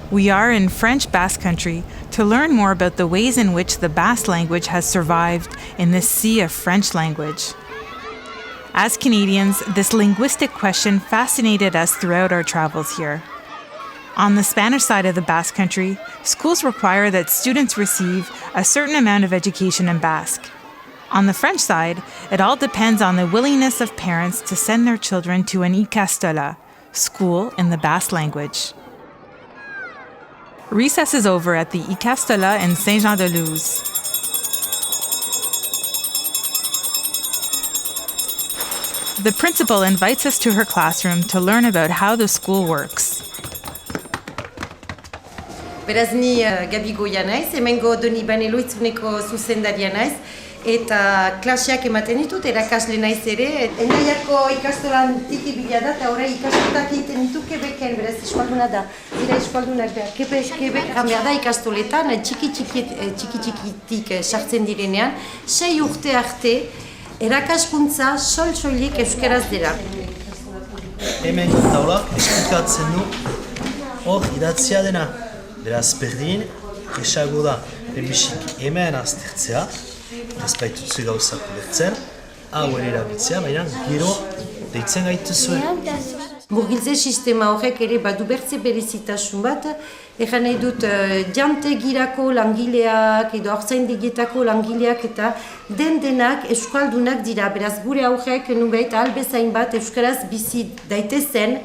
We are in French Basque Country to learn more about the ways in which the Basque language has survived in this sea of French language. As Canadians, this linguistic question fascinated us throughout our travels here. On the Spanish side of the Basque Country, schools require that students receive a certain amount of education in Basque. On the French side, it all depends on the willingness of parents to send their children to an ikastola, school in the Basque language. Recess is over at the ikastola in Saint-Jean-de-Luz. The principal invites us to her classroom to learn about how the school works. Beraz ni Gabi Goia naiz, hemengo Doni Baneloitzuneko zuzendaria naiz, eta klaseak ematen ditut, erakasle naiz ere. Endaiako ikastolan tiki bila da, eta horre ikastolak egiten ditu Quebecen, beraz eskualduna da. Dira eskualdunak behar, Quebec behar da ikastoletan, txiki-txikitik sartzen direnean, 6 urte arte, erakaskuntza soilik euskaraz dira. Hemen taulak esplikatzen du hor idatzia dena. Beraz berdin, esago da, lehenbizik hemen aztertzea, ez baitutzu gauzak ulertzen, hau ere erabiltzea, baina gero deitzen gaituzue. Murgiltze sistema horrek ere badu bertze berezitasun bat, egan nahi dut jantegirako langileak edo haurtzaindegietako langileak eta denak euskaldunak dira. Beraz gure aurrek nubeit albezain bat euskaraz bizi daitezen,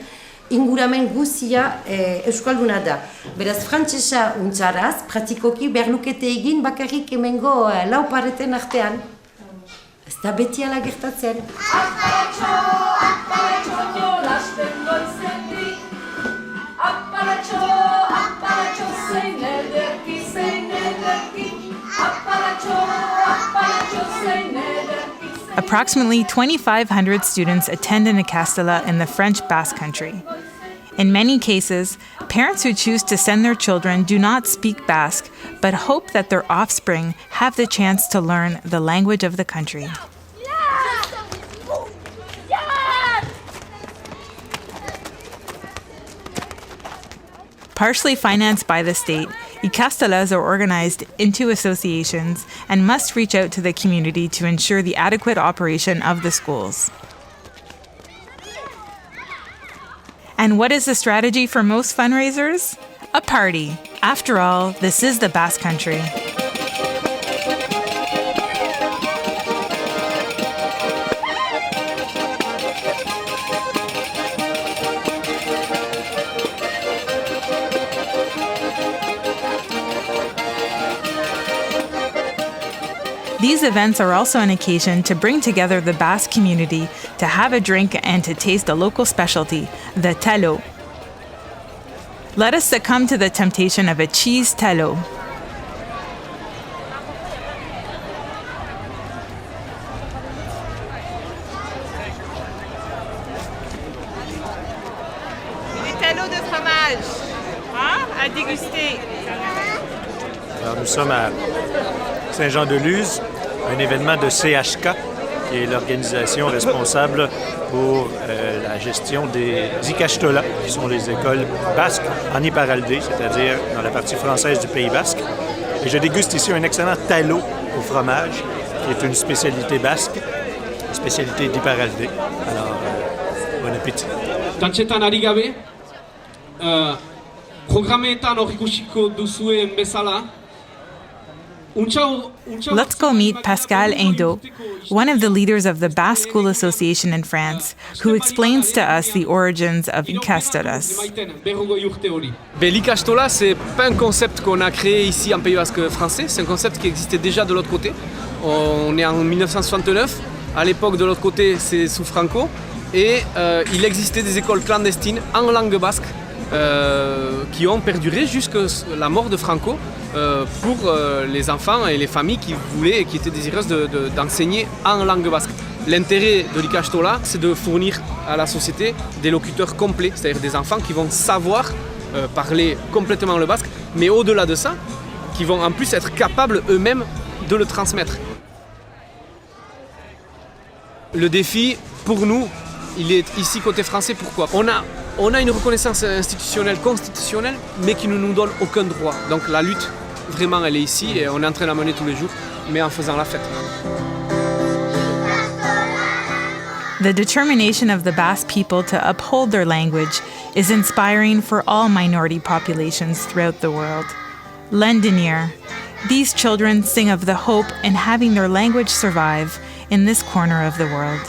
inguramen guzia euskalduna da. Beraz, frantsesa untzaraz, praktikoki berlukete egin bakarrik hemengo lau pareten artean. Ez da beti ala gertatzen. Approximately 2,500 students attend an ikastola in the French Basque Country. In many cases, parents who choose to send their children do not speak Basque, but hope that their offspring have the chance to learn the language of the country. Partially financed by the state, ikastolas are organized into associations and must reach out to the community to ensure the adequate operation of the schools. And what is the strategy for most fundraisers? A party. After all, this is the Basque Country. These events are also an occasion to bring together the Basque community to have a drink and to taste a local specialty, the talo. Let us succumb to the temptation of a cheese talo. Des talos de fromage, à déguster. Alors, nous sommes à Saint-Jean-de-Luz, un événement de CHK, qui est l'organisation responsable pour la gestion des ikastolas, qui sont les écoles basques en Iparraldé, c'est-à-dire dans la partie française du Pays basque. Et je déguste ici un excellent talo au fromage, qui est une spécialité basque, une spécialité d'Iparraldé. Alors, bon appétit. Dantxetan ari gabe, programetan hor ikusiko duzuen bezala. Let's go meet Pascal Indo, one of the leaders of the Basque School Association in France, who explains to us the origins of ikastolas. L'ikastola, c'est pas un concept qu'on a créé ici en Pays basque français, c'est un concept qui existait déjà de l'autre côté. On est en 1969, à l'époque de l'autre côté c'est sous Franco, et il existait des écoles clandestines en langue basque qui ont perduré jusqu'à la mort de Franco pour les enfants et les familles qui voulaient et qui étaient désireuses d'enseigner en langue basque. L'intérêt de l'ikastola, c'est de fournir à la société des locuteurs complets, c'est-à-dire des enfants qui vont savoir parler complètement le basque, mais au-delà de ça, qui vont en plus être capables eux-mêmes de le transmettre. Le défi, pour nous, il est ici côté français. Pourquoi ? On a On a une reconnaissance institutionnelle, constitutionnelle, mais qui ne nous donne aucun droit. Donc la lutte, vraiment, elle est ici et on est en train de la mener tous les jours, mais en faisant la fête. The determination of the Basque people to uphold their language is inspiring for all minority populations throughout the world. Lendenir. These children sing of the hope in having their language survive in this corner of the world.